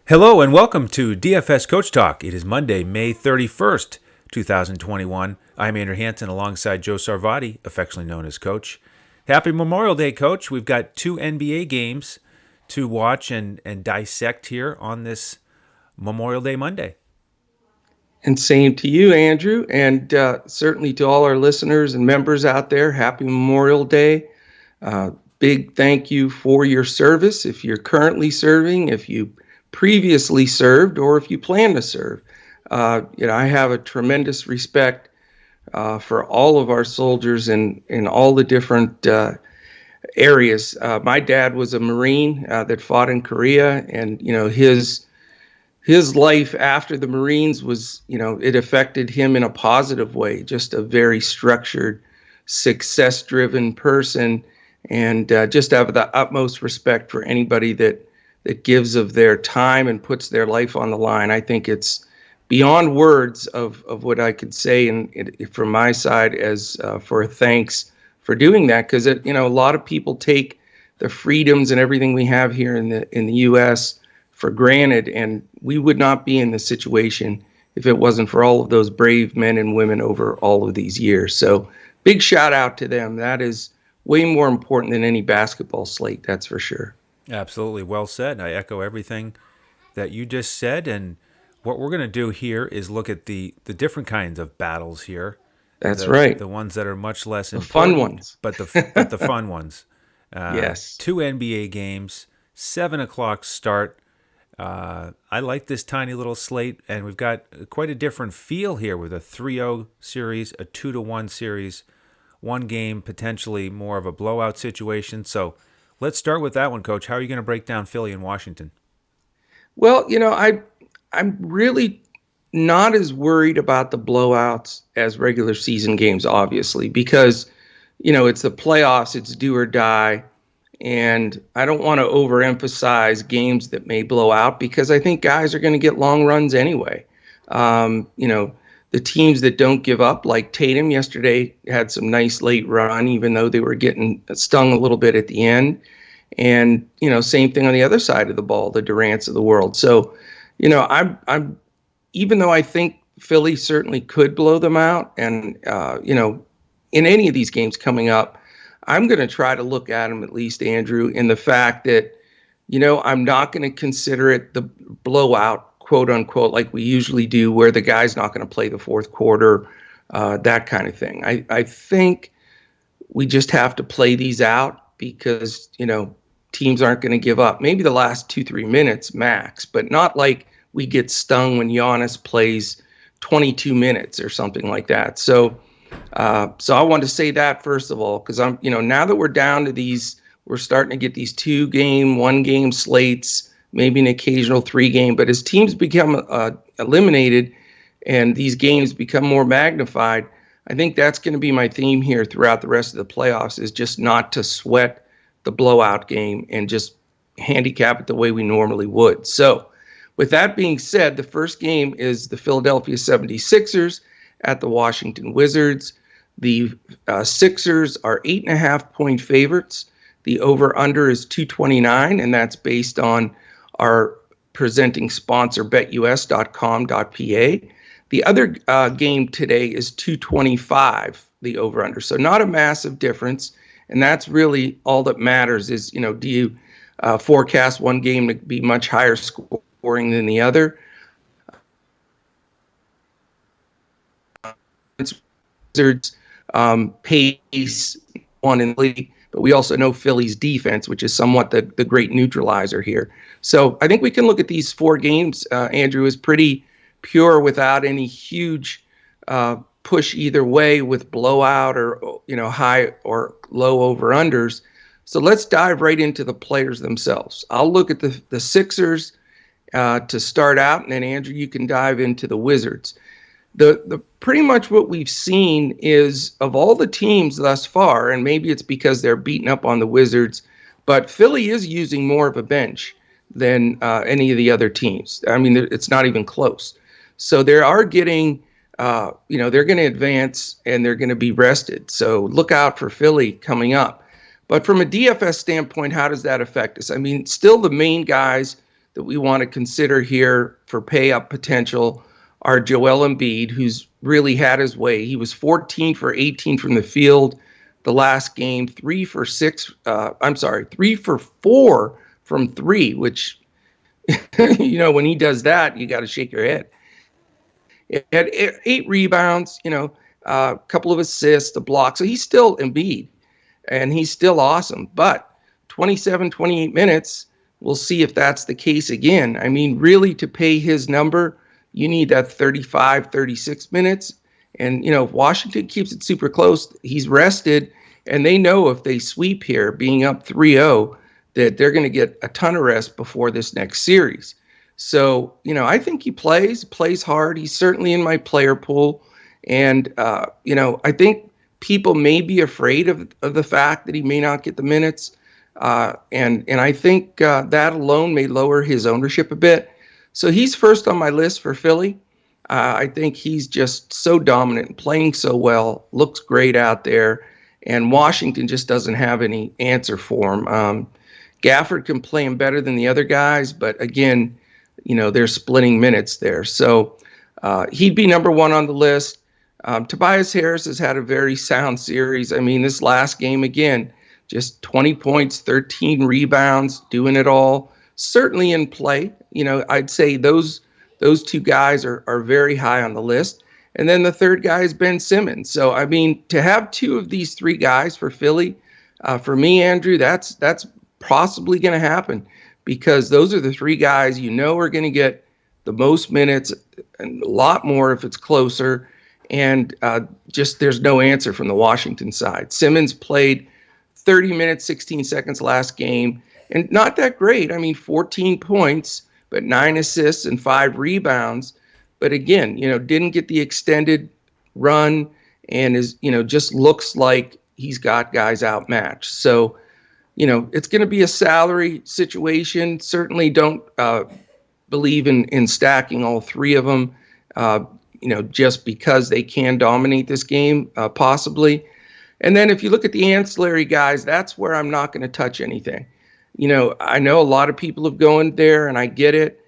Hello and welcome to DFS Coach Talk. It is Monday, May 31st, 2021. I'm Andrew Hansen alongside Joe Sarvati, affectionately known as Coach. Happy Memorial Day, Coach. We've got two NBA games to watch and dissect here on this Memorial Day Monday. And same to you, Andrew, and certainly to all our listeners and members out there. Happy Memorial Day. Big thank you for your service. If you're currently serving, if you previously served, or if you plan to serve. I have a tremendous respect for all of our soldiers in all the different areas. My dad was a Marine that fought in Korea, and his life after the Marines was, it affected him in a positive way, just a very structured, success-driven person, and just have the utmost respect for anybody that gives of their time and puts their life on the line. I think it's beyond words of what I could say from my side as for thanks for doing that, because a lot of people take the freedoms and everything we have here in the U.S. for granted, and we would not be in this situation if it wasn't for all of those brave men and women over all of these years. So big shout out to them. That is way more important than any basketball slate, that's for sure. Absolutely. Well said. I echo everything that you just said. And what we're going to do here is look at the different kinds of battles here. That's right. The ones that are much less The important. fun ones. But the fun ones. Yes. Two NBA games, 7 o'clock start. I like this tiny little slate, and we've got quite a different feel here with a 3-0 series, a 2-1 series, one game potentially more of a blowout situation. So let's start with that one, Coach. How are you going to break down Philly and Washington? Well, I'm really not as worried about the blowouts as regular season games, obviously, because, it's the playoffs, it's do or die. And I don't want to overemphasize games that may blow out because I think guys are going to get long runs anyway. The teams that don't give up, like Tatum yesterday, had some nice late run, even though they were getting stung a little bit at the end. And, same thing on the other side of the ball, the Durants of the world. So, I'm even though I think Philly certainly could blow them out, and, in any of these games coming up, I'm going to try to look at them, at least, Andrew, in the fact that, I'm not going to consider it the blowout, quote unquote, like we usually do, where the guy's not going to play the fourth quarter, that kind of thing. I think we just have to play these out because, teams aren't going to give up. Maybe the last 2-3 minutes max, but not like we get stung when Giannis plays 22 minutes or something like that. So I want to say that first of all, because now that we're down to these, we're starting to get these 2-game, 1-game slates, maybe an occasional 3-game. But as teams become eliminated and these games become more magnified, I think that's going to be my theme here throughout the rest of the playoffs, is just not to sweat the blowout game and just handicap it the way we normally would. So with that being said, the first game is the Philadelphia 76ers at the Washington Wizards. The Sixers are 8.5-point favorites. The over-under is 229, and that's based on our presenting sponsor, BetUS.com.pa. The other game today is 225, the over-under. So not a massive difference, and that's really all that matters is, do you forecast one game to be much higher scoring than the other? Wizards pace one in the league, but we also know Philly's defense, which is somewhat the great neutralizer here. So I think we can look at these 4 games, Andrew, as pretty pure without any huge push either way with blowout or high or low over-unders. So let's dive right into the players themselves. I'll look at the Sixers to start out, and then Andrew, you can dive into the Wizards. The pretty much what we've seen is, of all the teams thus far, and maybe it's because they're beating up on the Wizards, but Philly is using more of a bench than any of the other teams. I mean, it's not even close. So they are getting, they're going to advance and they're going to be rested. So look out for Philly coming up. But from a DFS standpoint, how does that affect us? I mean, still the main guys that we want to consider here for pay up potential are Joel Embiid, who's really had his way. He was 14 for 18 from the field the last game, 3 for 4 from three, which, when he does that, you got to shake your head. It had 8 rebounds, a couple of assists, a block. So he's still Embiid, and he's still awesome. But 27, 28 minutes, we'll see if that's the case again. I mean, really, to pay his number, you need that 35, 36 minutes. And, if Washington keeps it super close, he's rested, and they know if they sweep here, being up 3-0, that they're going to get a ton of rest before this next series. So, I think he plays hard. He's certainly in my player pool. And, I think people may be afraid of the fact that he may not get the minutes. And I think that alone may lower his ownership a bit. So he's first on my list for Philly. I think he's just so dominant, playing so well, looks great out there. And Washington just doesn't have any answer for him. Gafford can play him better than the other guys, but again, they're splitting minutes there. So he'd be number one on the list. Tobias Harris has had a very sound series. I mean, this last game, again, just 20 points, 13 rebounds, doing it all. Certainly in play. I'd say those two guys are very high on the list. And then the third guy is Ben Simmons. So, I mean, to have two of these three guys for Philly, for me, Andrew, that's possibly going to happen, because those are the three guys are going to get the most minutes, and a lot more if it's closer. And just there's no answer from the Washington side. Simmons played 30 minutes, 16 seconds last game, and not that great. I mean, 14 points, but 9 assists and 5 rebounds. But again, didn't get the extended run, and is, just looks like he's got guys outmatched. So, it's going to be a salary situation. Certainly don't believe in stacking all three of them, just because they can dominate this game, possibly. And then if you look at the ancillary guys, that's where I'm not going to touch anything. I know a lot of people have gone there, and I get it.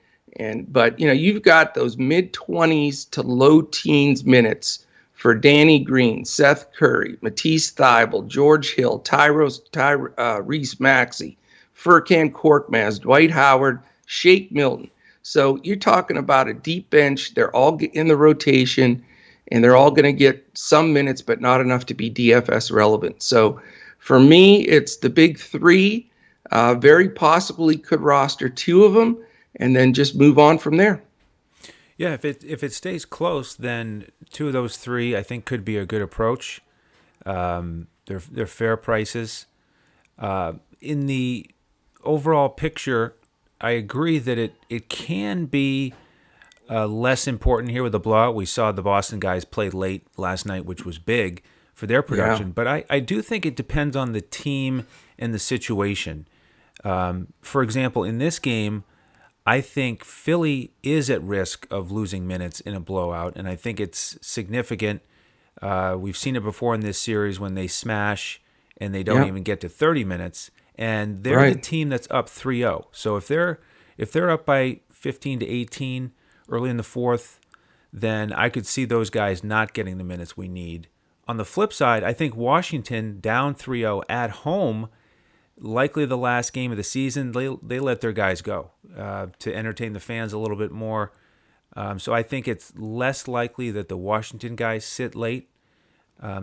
But you've got those mid-20s to low teens minutes for Danny Green, Seth Curry, Matisse Thybulle, George Hill, Tyrese Maxey, Furkan Korkmaz, Dwight Howard, Shake Milton. So you're talking about a deep bench. They're all in the rotation, and they're all going to get some minutes, but not enough to be DFS relevant. So for me, it's the big three. Very possibly could roster two of them, and then just move on from there. Yeah, if it stays close, then two of those three I think could be a good approach. They're fair prices. In the overall picture, I agree that it can be less important here with the blowout. We saw the Boston guys play late last night, which was big for their production. Yeah. But I do think it depends on the team and the situation. For example, in this game, I think Philly is at risk of losing minutes in a blowout, and I think it's significant. We've seen it before in this series when they smash and they don't even get to 30 minutes, and they're the team that's up 3-0. So if they're up by 15 to 18 early in the fourth, then I could see those guys not getting the minutes we need. On the flip side, I think Washington down 3-0 at home, likely the last game of the season, they let their guys go to entertain the fans a little bit more. So I think it's less likely that the Washington guys sit late.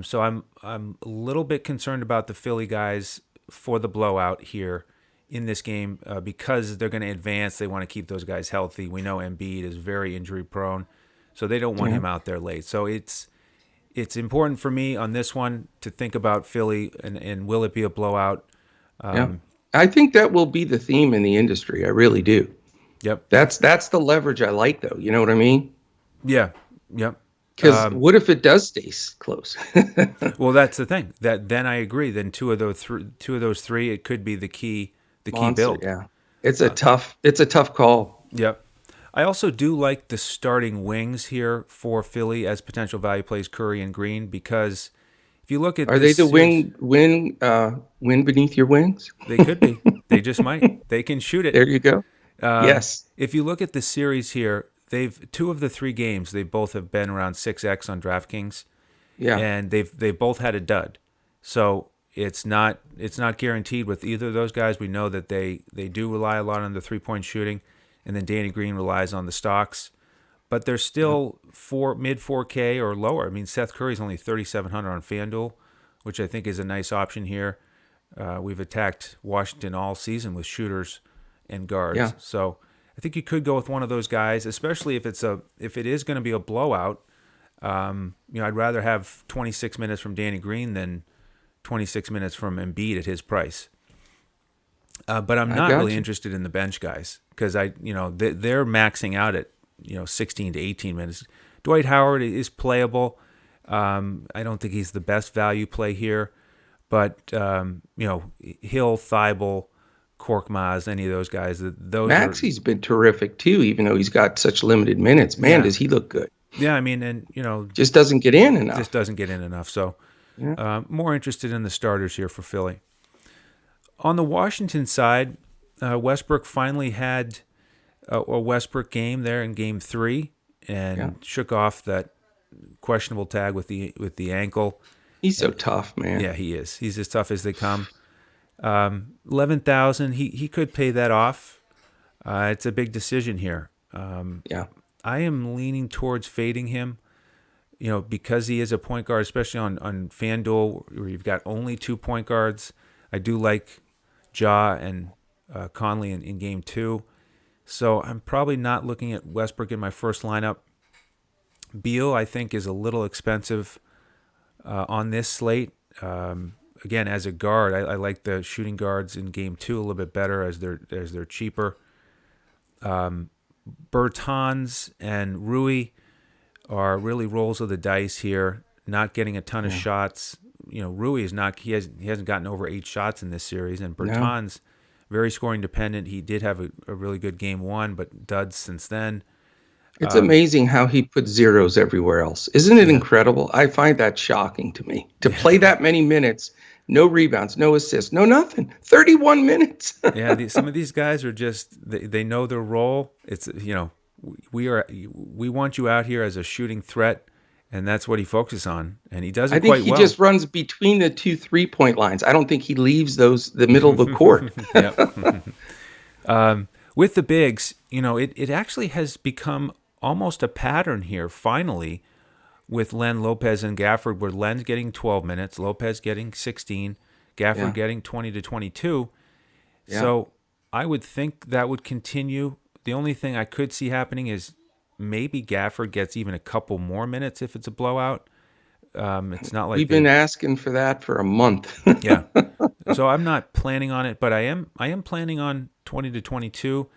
So I'm a little bit concerned about the Philly guys for the blowout here in this game because they're going to advance. They want to keep those guys healthy. We know Embiid is very injury prone, so they don't want him out there late. So it's important for me on this one to think about Philly and will it be a blowout? I think that will be the theme in the industry. I really do. Yep. That's the leverage I like, though. You know what I mean? Yeah. Yep. Because what if it does stay close? Well, that's the thing. Then I agree. Then two of those three, it could be the key build. Yeah. It's a tough call. Yep. I also do like the starting wings here for Philly as potential value plays, Curry and Green, because if you look at are they the wind beneath your wings? They could be. They just might. They can shoot it. There you go. Yes. If you look at the series here, they've two of the three games, they both have been around 6x on DraftKings, Yeah. and they've both had a dud. So it's not guaranteed with either of those guys. We know that they do rely a lot on the 3-point shooting, and then Danny Green relies on the stocks. But they're still mid 4K or lower. I mean, Seth Curry's only 3,700 on FanDuel, which I think is a nice option here. We've attacked Washington all season with shooters and guards. Yeah. So I think you could go with one of those guys, especially if it is going to be a blowout. I'd rather have 26 minutes from Danny Green than 26 minutes from Embiid at his price. But I'm not really interested in the bench guys because they're maxing out at 16 to 18 minutes. Dwight Howard is playable. I don't think he's the best value play here, but Hill, Thibault, Korkmaz, any of those guys. Maxi's been terrific too, even though he's got such limited minutes. Man, does he look good? Yeah, I mean, and just doesn't get in enough. So, more interested in the starters here for Philly. On the Washington side, Westbrook finally had a Westbrook game there in Game 3 and shook off that questionable tag with the ankle. He's so tough, man. Yeah, he is. He's as tough as they come. 11,000. He could pay that off. It's a big decision here. I am leaning towards fading him. Because he is a point guard, especially on FanDuel, where you've got only 2 point guards. I do like Ja and Conley in Game 2. So I'm probably not looking at Westbrook in my first lineup. Beal, I think, is a little expensive on this slate. Again, as a guard, I like the shooting guards in Game 2 a little bit better as they're cheaper. Bertans and Rui are really rolls of the dice here. Not getting a ton of shots. Rui he hasn't gotten over 8 shots in this series, and Bertans very scoring dependent. He did have a really good Game 1, but duds since then. It's amazing how he puts zeros everywhere else. Isn't it incredible? I find that shocking to me. To play that many minutes, no rebounds, no assists, no nothing. 31 minutes. Some of these guys are just they know their role. It's we want you out here as a shooting threat, and that's what he focuses on, and he does it quite well. I think he just runs between the 2 3-point lines. I don't think he leaves the middle of the court. With the bigs, it actually has become almost a pattern here, finally, with Len, Lopez, and Gafford, where Len's getting 12 minutes, Lopez getting 16, Gafford getting 20 to 22. Yeah. So I would think that would continue. The only thing I could see happening is maybe Gafford gets even a couple more minutes if it's a blowout. It's not like we've been asking for that for a month. Yeah. So I'm not planning on it, but I am planning on 20 to 22.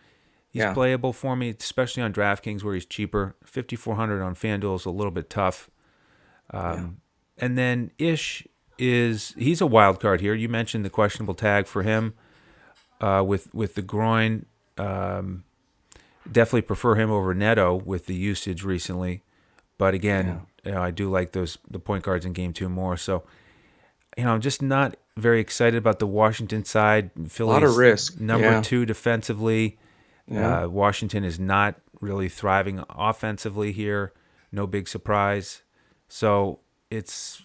He's playable for me, especially on DraftKings where he's cheaper. 5,400 on FanDuel is a little bit tough. And then Ish he's a wild card here. You mentioned the questionable tag for him with the groin. Definitely prefer him over Neto with the usage recently. But again, I do like the point guards in Game 2 more. So, I'm just not very excited about the Washington side. Philly's a lot of risk. Number 2 defensively. Washington is not really thriving offensively here. No big surprise. So it's,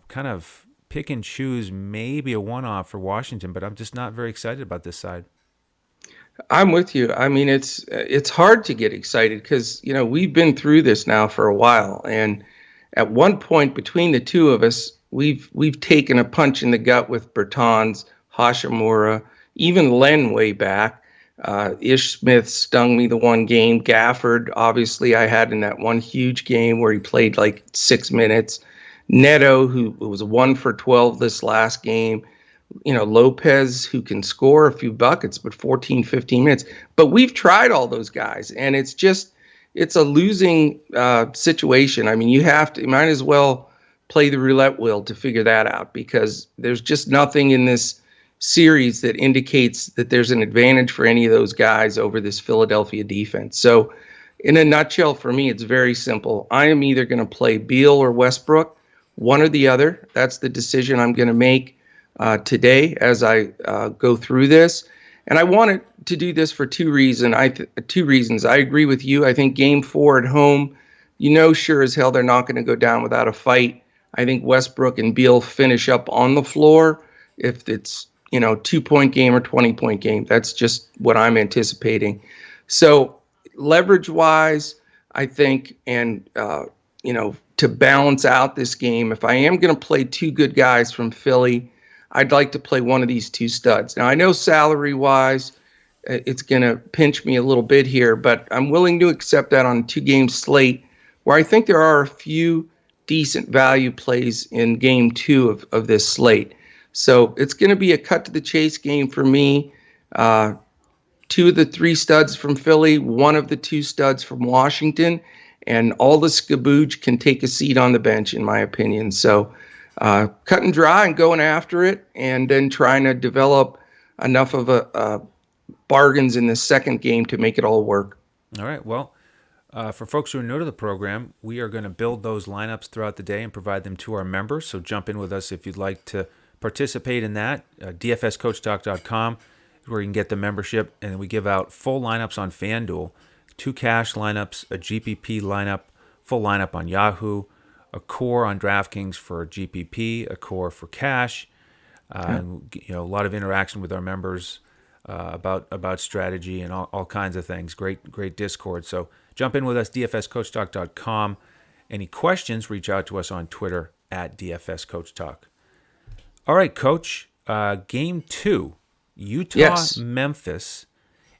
kind of pick and choose, maybe a one-off for Washington, but I'm just not very excited about this side. I'm with you. I mean, it's hard to get excited because, we've been through this now for a while. And at one point between the two of us, we've taken a punch in the gut with Bertans, Hashimura, even Len way back. Ish Smith stung me the one game. Gafford, obviously, I had in that one huge game where he played like 6 minutes. Neto, who was 1 for 12 this last game. Lopez, who can score a few buckets, but 14, 15 minutes. But we've tried all those guys, and it's a losing situation. I mean, you might as well play the roulette wheel to figure that out because there's just nothing in this series that indicates that there's an advantage for any of those guys over this Philadelphia defense. So in a nutshell, for me, it's very simple. I am either going to play Beal or Westbrook, one or the other. That's the decision I'm going to make today as I go through this. And I wanted to do this for two reasons. I agree with you. I think game 4 at home, sure as hell they're not going to go down without a fight. I think Westbrook and Beal finish up on the floor if it's, 2-point game or 20-point game. That's just what I'm anticipating. So leverage wise, I think, and, to balance out this game, if I am going to play two good guys from Philly, I'd like to play one of these two studs. Now, I know salary-wise, it's going to pinch me a little bit here, but I'm willing to accept that on a 2-game slate where I think there are a few decent value plays in game 2 of this slate. So it's going to be a cut-to-the-chase game for me. 2 of the 3 studs from Philly, 1 of the 2 studs from Washington, and all the skabooge can take a seat on the bench, in my opinion. So cut and dry and going after it, and then trying to develop enough of a bargains in the second game to make it all work. All right. Well, for folks who are new to the program, we are going to build those lineups throughout the day and provide them to our members. So jump in with us if you'd like to participate in that. DFSCoachDoc.com is where you can get the membership, and we give out full lineups on FanDuel, 2 cash lineups, a GPP lineup, full lineup on Yahoo, a core on DraftKings for GPP, a core for cash, and a lot of interaction with our members about strategy and all kinds of things. Great Discord. So jump in with us, DFSCoachDoc.com. Any questions, reach out to us on Twitter at DFSCoachDoc. All right, Coach. Game 2, Utah-Memphis.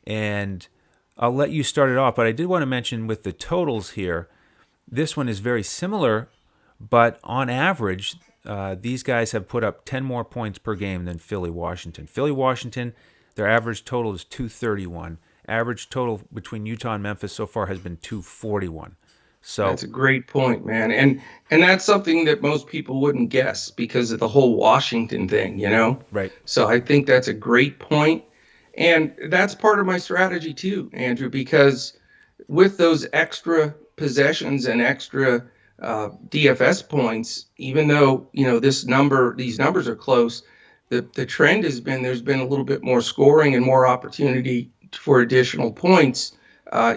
And I'll let you start it off, but I did want to mention with the totals here, this one is very similar, but on average, these guys have put up 10 more points per game than Philly-Washington. Philly-Washington, their average total is 231. Average total between Utah and Memphis so far has been 241. So that's a great point, man. And that's something that most people wouldn't guess because of the whole Washington thing, Right. So I think that's a great point. And that's part of my strategy too, Andrew, because with those extra possessions and extra DFS points, even though, these numbers are close, the trend has been there's been a little bit more scoring and more opportunity for additional points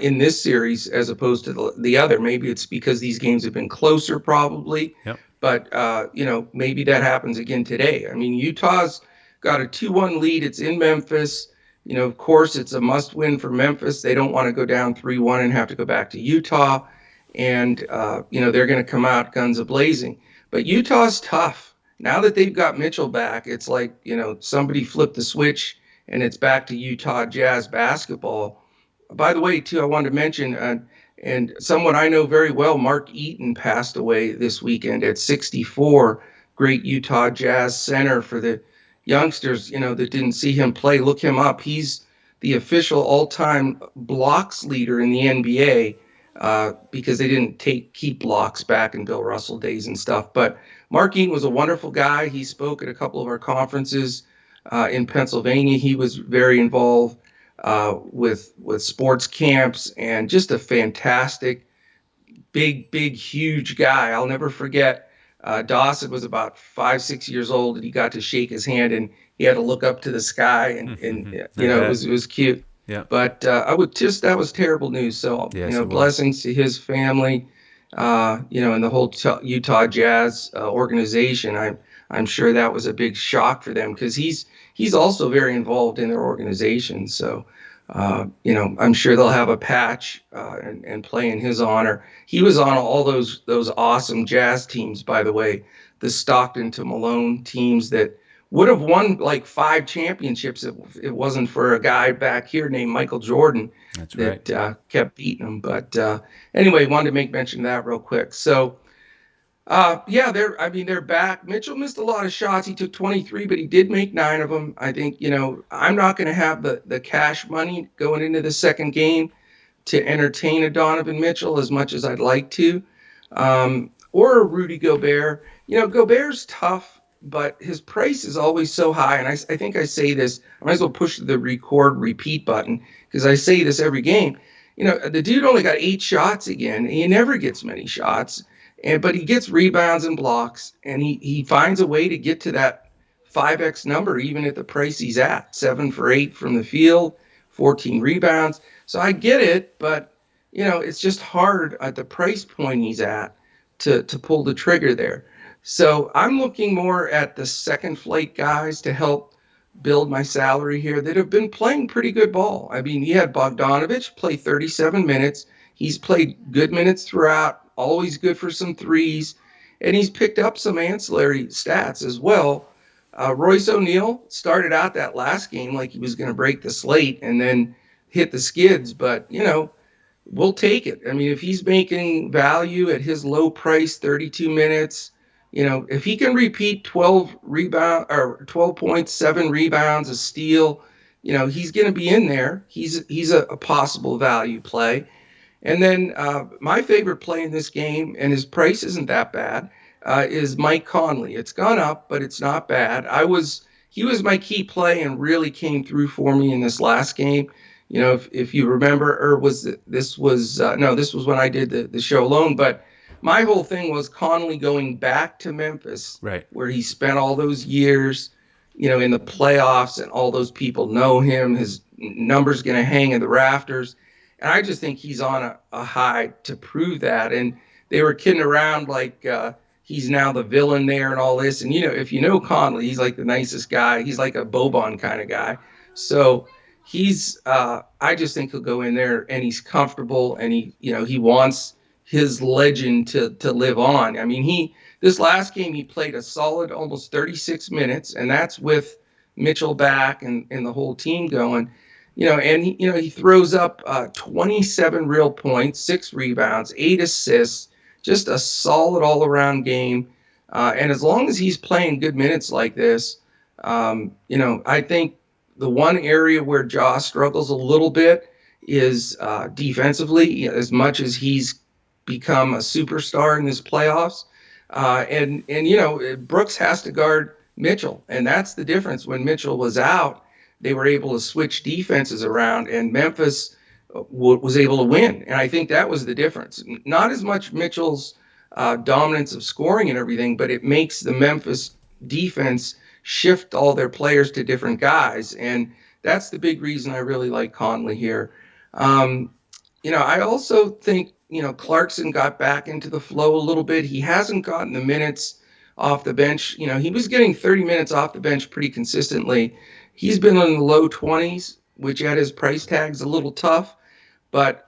in this series as opposed to the other. Maybe it's because these games have been closer probably, Yep. But, maybe that happens again today. I mean, Utah's got a 2-1 lead. It's in Memphis. Of course, it's a must-win for Memphis. They don't want to go down 3-1 and have to go back to Utah. And, they're going to come out guns a-blazing. But Utah's tough. Now that they've got Mitchell back, it's like, somebody flipped the switch and it's back to Utah Jazz basketball. By the way, too, I wanted to mention, and someone I know very well, Mark Eaton, passed away this weekend at 64. Great Utah Jazz center. For the youngsters, that didn't see him play, look him up. He's the official all-time blocks leader in the NBA because they didn't keep blocks back in Bill Russell days and stuff. But Mark Eaton was a wonderful guy. He spoke at a couple of our conferences in Pennsylvania. He was very involved with sports camps and just a fantastic, big, huge guy. I'll never forget. Dawson was about 5-6 years old, and he got to shake his hand, and he had to look up to the sky, and it was cute. Yeah. But that was terrible news. So Yes, blessings to his family, and the whole Utah Jazz organization. I'm sure that was a big shock for them because he's also very involved in their organization. So. I'm sure they'll have a patch and play in his honor. He was on all those awesome Jazz teams, by the way, the Stockton to Malone teams that would have won like 5 championships if it wasn't for a guy back here named Michael Jordan. That's right. That kept beating them. But anyway, wanted to make mention of that real quick. So. They're back. Mitchell missed a lot of shots. He took 23, but he did make 9 of them. I think, I'm not going to have the cash money going into the second game to entertain a Donovan Mitchell as much as I'd like to, or a Rudy Gobert. Gobert's tough, but his price is always so high. And I think I say this, I might as well push the repeat button because I say this every game. The dude only got 8 shots again. He never gets many shots. But he gets rebounds and blocks, and he finds a way to get to that 5x number even at the price he's at. 7 for 8 from the field, 14 rebounds. So I get it, but it's just hard at the price point he's at to pull the trigger there. So I'm looking more at the second flight guys to help build my salary here that have been playing pretty good ball. I mean, you had Bogdanovich play 37 minutes. He's played good minutes throughout, always good for some threes, and he's picked up some ancillary stats as well. Royce O'Neal started out that last game like he was going to break the slate and then hit the skids, but we'll take it. I mean, if he's making value at his low price, 32 minutes, if he can repeat 12 rebound or 12.7 rebounds, a steal, he's going to be in there. He's a possible value play. And then my favorite play in this game, and his price isn't that bad, is Mike Conley. It's gone up, but it's not bad. He was my key play and really came through for me in this last game. If you remember, or this was when I did the show alone, but my whole thing was Conley going back to Memphis, Right. where he spent all those years, in the playoffs, and all those people know him. His number's going to hang in the rafters. And I just think he's on a high to prove that. And they were kidding around like he's now the villain there and all this. And, if you know Conley, he's like the nicest guy. He's like a Boban kind of guy. So I just think he'll go in there and he's comfortable and he wants his legend to live on. I mean, this last game, he played a solid almost 36 minutes, and that's with Mitchell back and the whole team going. And he throws up 27 real points, 6 rebounds, 8 assists, just a solid all-around game. And as long as he's playing good minutes like this, I think the one area where Ja struggles a little bit is defensively, as much as he's become a superstar in this playoffs. And Brooks has to guard Mitchell, and that's the difference. When Mitchell was out, they were able to switch defenses around, and Memphis was able to win. And I think that was the difference. Not as much Mitchell's dominance of scoring and everything, but it makes the Memphis defense shift all their players to different guys. And that's the big reason I really like Conley here. I also think, Clarkson got back into the flow a little bit. He hasn't gotten the minutes off the bench. He was getting 30 minutes off the bench pretty consistently. He's been in the low 20s, which at his price tag's a little tough. But,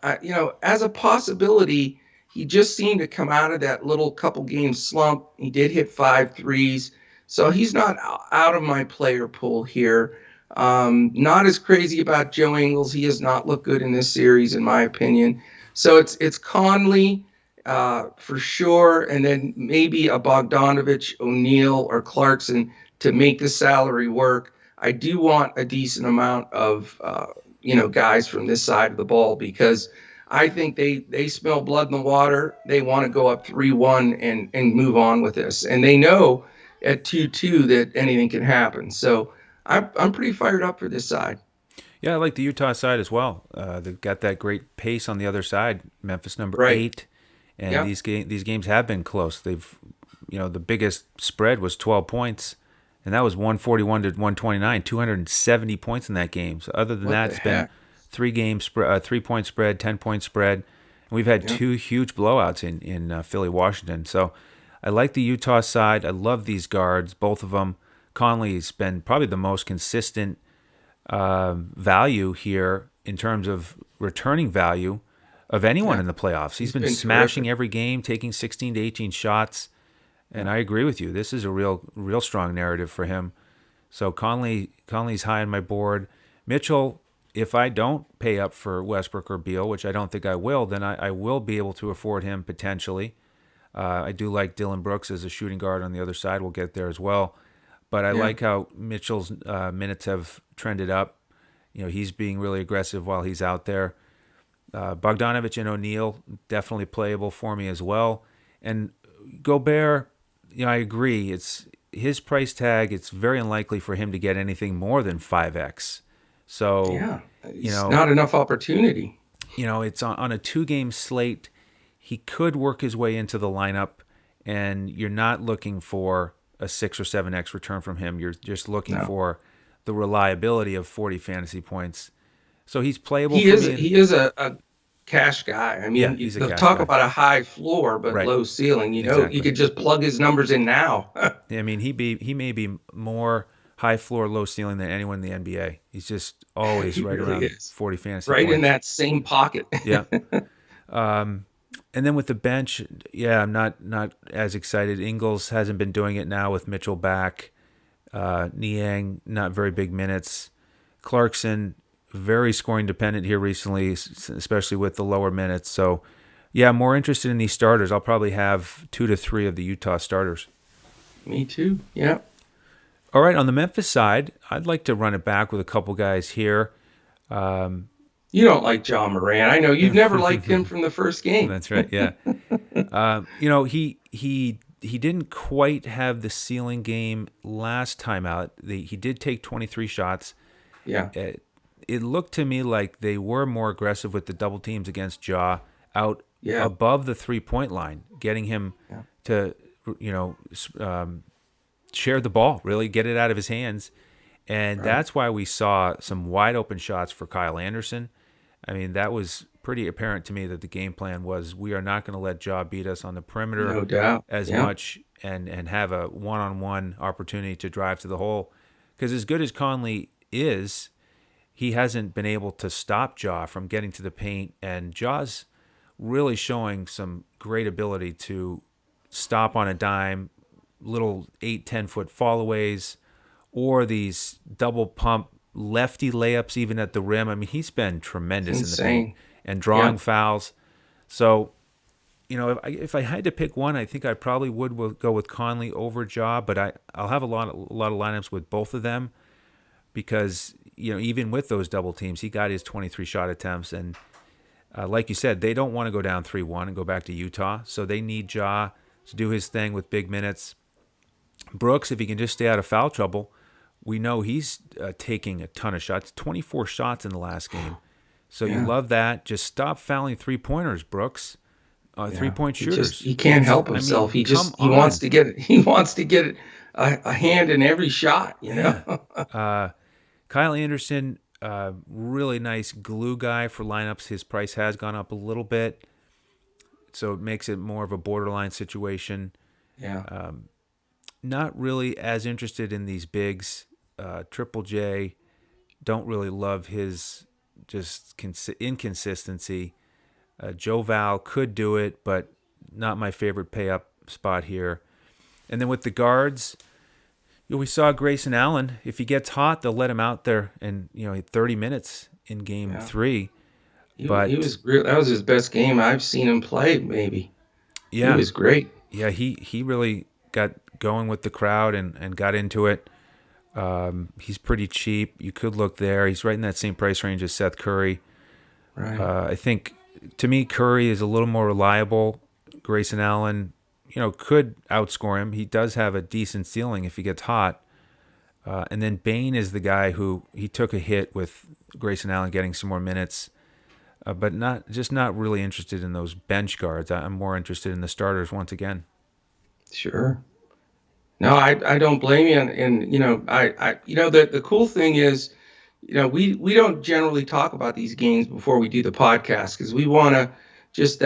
as a possibility, he just seemed to come out of that little couple game slump. He did hit 5 threes. So he's not out of my player pool here. Not as crazy about Joe Ingles. He has not looked good in this series, in my opinion. So it's Conley for sure, and then maybe a Bogdanovich, O'Neal, or Clarkson to make the salary work. I do want a decent amount of guys from this side of the ball, because I think they smell blood in the water. They want to go up 3-1 and move on with this, and they know at 2-2 that anything can happen. So I'm pretty fired up for this side. Yeah, I like the Utah side as well. They've got that great pace on the other side. Memphis number Right. 8, and Yeah. these games have been close. They've, the biggest spread was 12 points, and that was 141 to 129, 270 points in that game. So other than What that, the it's been heck? 3-point spread, 10-point spread, and we've had 2 huge blowouts in Philly, Washington. So I like the Utah side. I love these guards, both of them. Conley's been probably the most consistent value here in terms of returning value of anyone in the playoffs. He's been smashing terrific. every game, taking 16 to 18 shots, and I agree with you. This is a real strong narrative for him. So Conley's high on my board. Mitchell, if I don't pay up for Westbrook or Beal, which I don't think I will, then I will be able to afford him potentially. I do like Dylan Brooks as a shooting guard on the other side. We'll get there as well. But I like how Mitchell's minutes have trended up. He's being really aggressive while he's out there. Bogdanovich and O'Neal, definitely playable for me as well. And Gobert, I agree. It's his price tag. It's very unlikely for him to get anything more than 5x. So, Yeah, it's not enough opportunity. It's on a 2-game slate. He could work his way into the lineup, and you're not looking for a 6 or 7x return from him. You're just looking No. for the reliability of 40 fantasy points. So he's playable He for is me. he is a cash guy. I Yeah, mean, he's a they'll cash talk guy. about a high floor but Right. low ceiling. You Exactly. could just plug his numbers in now. I mean, he may be more high floor, low ceiling than anyone in the NBA. He's just always He right really around is. 40 fantasy Right in points. that same pocket. Yeah. And then with the bench, yeah, I'm not as excited. Ingles hasn't been doing it now with Mitchell back. Niang, not very big minutes. Clarkson, very scoring dependent here recently, especially with the lower minutes. So, yeah, I'm more interested in these starters. I'll probably have 2 to 3 of the Utah starters. Me too. Yeah. All right, on the Memphis side, I'd like to run it back with a couple guys here. You don't like John Moran. I know you've never liked him from the first game. That's right. Yeah. He didn't quite have the ceiling game last time out. He did take 23 shots. Yeah. It looked to me like they were more aggressive with the double teams against Ja out Yeah. above the 3-point line, getting him Yeah. to share the ball, really get it out of his hands. And Right. that's why we saw some wide open shots for Kyle Anderson. I mean, that was pretty apparent to me that the game plan was we are not going to let Ja beat us on the perimeter No doubt. as Yeah. much and have a one-on-one opportunity to drive to the hole. Because as good as Conley is, he hasn't been able to stop Ja from getting to the paint. And Ja's really showing some great ability to stop on a dime, little 8-10 foot fallaways, or these double pump lefty layups even at the rim. I mean, he's been tremendous in the paint Insane. and drawing Yeah. fouls. So, if I had to pick one, I think I probably would go with Conley over Ja, but I'll have a lot of lineups with both of them because, even with those double teams, he got his 23 shot attempts. And like you said, they don't want to go down 3-1 and go back to Utah. So they need Ja to do his thing with big minutes. Brooks, if he can just stay out of foul trouble, we know he's taking a ton of shots, 24 shots in the last game. So you Yeah. love that. Just stop fouling 3-pointers, Brooks. Yeah. 3-point He shooters. just he can't help I mean, himself. He come just he on. wants to get it. He wants to get it a hand in every shot. Yeah. Kyle Anderson, really nice glue guy for lineups. His price has gone up a little bit, so it makes it more of a borderline situation. Yeah. Not really as interested in these bigs. Triple J, don't really love his just inconsistency. Joe Val could do it, but not my favorite pay up spot here. And then with the guards, we saw Grayson Allen. If he gets hot, they'll let him out there and 30 minutes in game Yeah. 3. He But was that was his best game I've seen him play. Maybe he yeah, was great. he really got going with the crowd and got into it. He's pretty cheap. You could look there. He's right in that same price range as Seth Curry. Right. I think, to me, Curry is a little more reliable. Grayson Allen, could outscore him. He does have a decent ceiling if he gets hot. And then Bain is the guy who he took a hit with Grayson Allen getting some more minutes, but not really interested in those bench guards. I'm more interested in the starters once again. Sure. No, I don't blame you. And the cool thing is, we don't generally talk about these games before we do the podcast because we want to just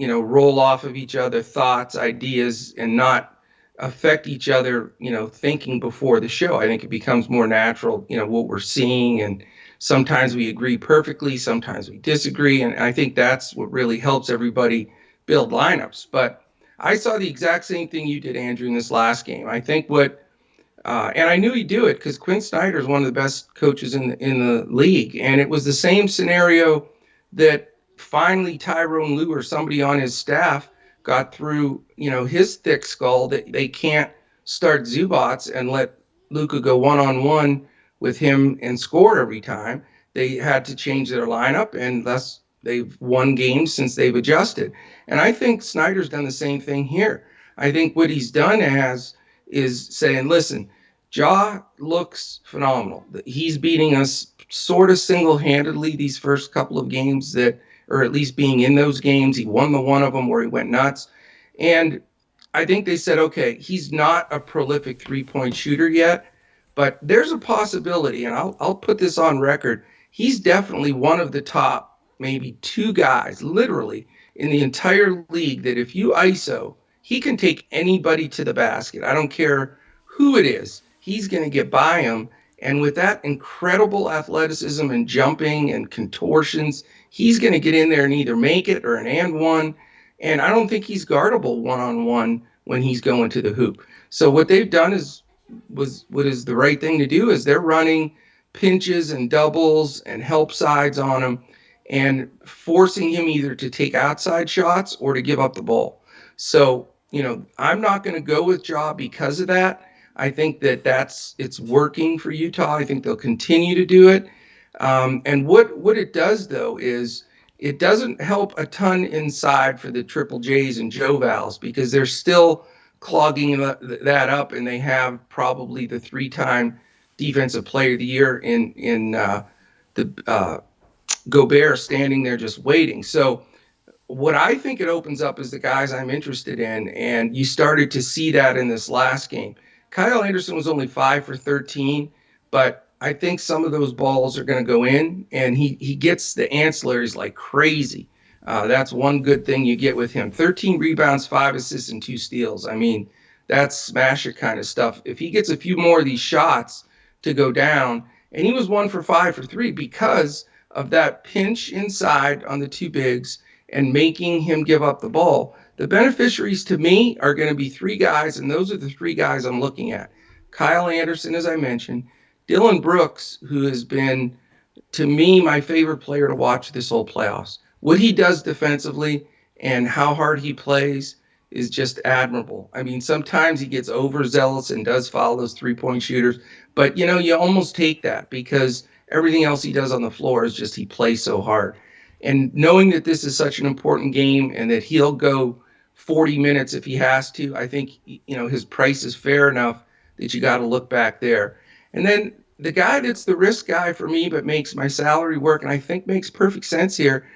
roll off of each other thoughts, ideas, and not affect each other, thinking before the show. I think it becomes more natural, what we're seeing. And sometimes we agree perfectly, sometimes we disagree. And I think that's what really helps everybody build lineups. But I saw the exact same thing you did, Andrew, in this last game. I think and I knew he'd do it because Quinn Snyder is one of the best coaches in the league. And it was the same scenario that finally Tyrone Lue or somebody on his staff got through, his thick skull that they can't start Zubats and let Luka go one-on-one with him and score every time. They had to change their lineup, and thus they've won games since they've adjusted. And I think Snyder's done the same thing here. I think what he's done is saying, listen, Ja looks phenomenal. He's beating us sort of single-handedly these first couple of games or at least being in those games. He won the one of them where he went nuts. And I think they said, okay, he's not a prolific 3-point shooter yet, but there's a possibility, and I'll put this on record. He's definitely one of the top, maybe two guys, literally, in the entire league that if you ISO, he can take anybody to the basket. I don't care who it is. He's going to get by him. And with that incredible athleticism and jumping and contortions, he's going to get in there and either make it or an and one. And I don't think he's guardable one-on-one when he's going to the hoop. So what they've done was what is the right thing to do is they're running pinches and doubles and help sides on him and forcing him either to take outside shots or to give up the ball. So, I'm not going to go with Ja because of that. I think it's working for Utah. I think they'll continue to do it. And what it does though is it doesn't help a ton inside for the Triple J's and Joe Vals because they're still clogging that up, and they have probably the 3-time Defensive Player of the Year in the Gobert standing there just waiting. So what I think it opens up is the guys I'm interested in, and you started to see that in this last game. Kyle Anderson was only 5 for 13, but I think some of those balls are going to go in, and he gets the ancillaries like crazy. That's one good thing you get with him. 13 rebounds, 5 assists, and 2 steals. I mean, that's smash it kind of stuff. If he gets a few more of these shots to go down, and he was 1 for 5 for 3 because of that pinch inside on the two bigs and making him give up the ball. The beneficiaries to me are going to be 3 guys, and those are the 3 guys I'm looking at. Kyle Anderson, as I mentioned, Dylan Brooks, who has been, to me, my favorite player to watch this whole playoffs. What he does defensively and how hard he plays is just admirable. I mean, sometimes he gets overzealous and does foul those 3-point shooters, but, you almost take that because everything else he does on the floor is just he plays so hard. And knowing that this is such an important game and that he'll go 40 minutes if he has to, I think, his price is fair enough that you got to look back there. And then the guy that's the risk guy for me but makes my salary work and I think makes perfect sense here,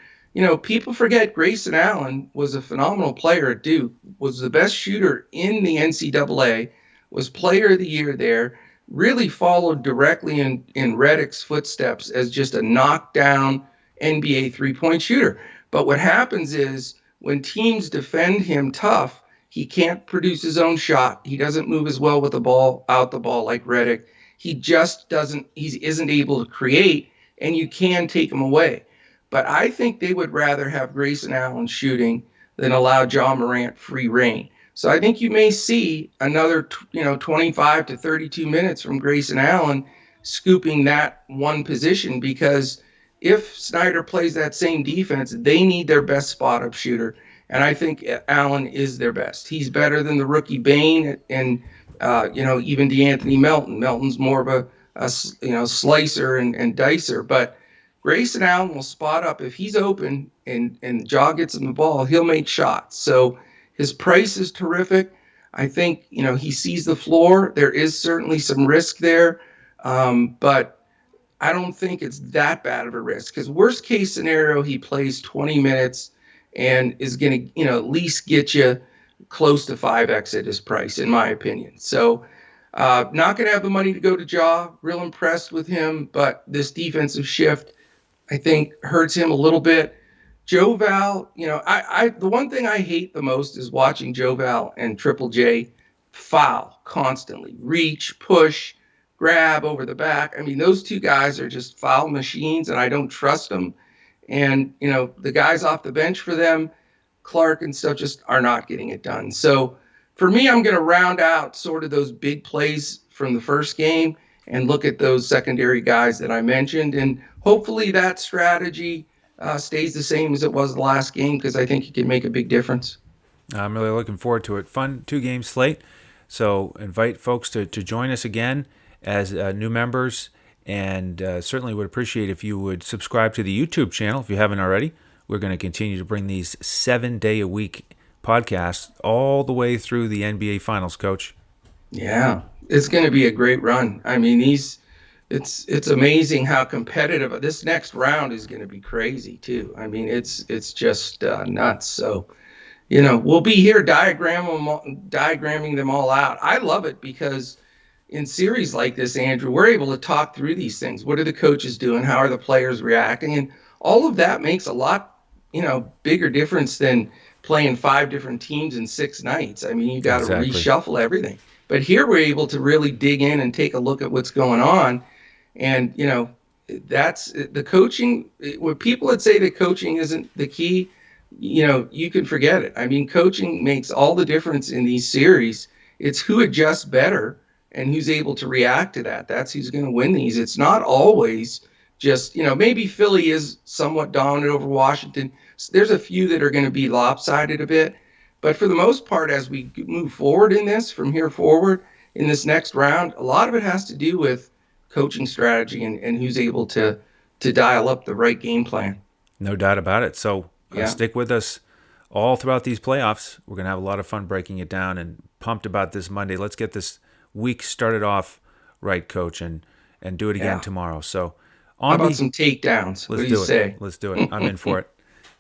people forget Grayson Allen was a phenomenal player at Duke, was the best shooter in the NCAA, was player of the year there, really followed directly in Redick's footsteps as just a knockdown NBA 3-point shooter. But what happens is when teams defend him tough, he can't produce his own shot. He doesn't move as well with the ball, out the ball like Redick. He just isn't able to create, and you can take him away. But I think they would rather have Grayson Allen shooting than allow Ja Morant free reign. So I think you may see another 25 to 32 minutes from Grayson Allen scooping that one position because if Snyder plays that same defense, they need their best spot-up shooter. And I think Allen is their best. He's better than the rookie Bane and, even DeAnthony Melton. Melton's more of a slicer and dicer. But Grayson Allen will spot up. If he's open and Ja gets him the ball, he'll make shots. So his price is terrific. I think, he sees the floor. There is certainly some risk there. But I don't think it's that bad of a risk because worst case scenario, he plays 20 minutes and is going to, at least get you close to 5x at his price, in my opinion. So not going to have the money to go to Ja. Real impressed with him, but this defensive shift, I think, hurts him a little bit. Joe Val, the one thing I hate the most is watching Joe Val and Triple J foul constantly, reach, push, grab over the back. I mean, those 2 guys are just foul machines, and I don't trust them. And, the guys off the bench for them, Clark and stuff, just are not getting it done. So for me, I'm going to round out sort of those big plays from the first game and look at those secondary guys that I mentioned. And hopefully that strategy stays the same as it was the last game because I think it can make a big difference. I'm really looking forward to it. Fun 2-game slate. So invite folks to join us again as new members, and certainly would appreciate if you would subscribe to the YouTube channel if you haven't already. We're going to continue to bring these 7-day-a-week podcasts all the way through the NBA Finals, Coach. Yeah, it's going to be a great run. I mean, it's amazing how competitive this next round is going to be. Crazy too. I mean, it's just nuts. So We'll be here diagramming them all out. I love it because in series like this, Andrew, we're able to talk through these things. What are the coaches doing? How are the players reacting? And all of that makes a lot, bigger difference than playing 5 different teams in 6 nights. I mean, you got to Exactly. reshuffle everything. But here we're able to really dig in and take a look at what's going on. And, that's the coaching. When people would say that coaching isn't the key, you can forget it. I mean, coaching makes all the difference in these series. It's who adjusts better and who's able to react to that. That's who's going to win these. It's not always just, maybe Philly is somewhat dominant over Washington. There's a few that are going to be lopsided a bit. But for the most part, as we move forward in this, from here forward in this next round, a lot of it has to do with coaching strategy and who's able to dial up the right game plan. No doubt about it. So Yeah. stick with us all throughout these playoffs. We're going to have a lot of fun breaking it down, and pumped about this Monday. Let's get this week started off right, Coach, and do it again Yeah. tomorrow. So How on about me, some takedowns? What let's do you do it. say? Let's do it. I'm in for it.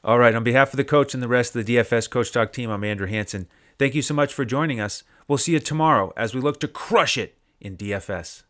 All right. On behalf of the coach and the rest of the DFS Coach Talk team, I'm Andrew Hansen. Thank you so much for joining us. We'll see you tomorrow as we look to crush it in DFS.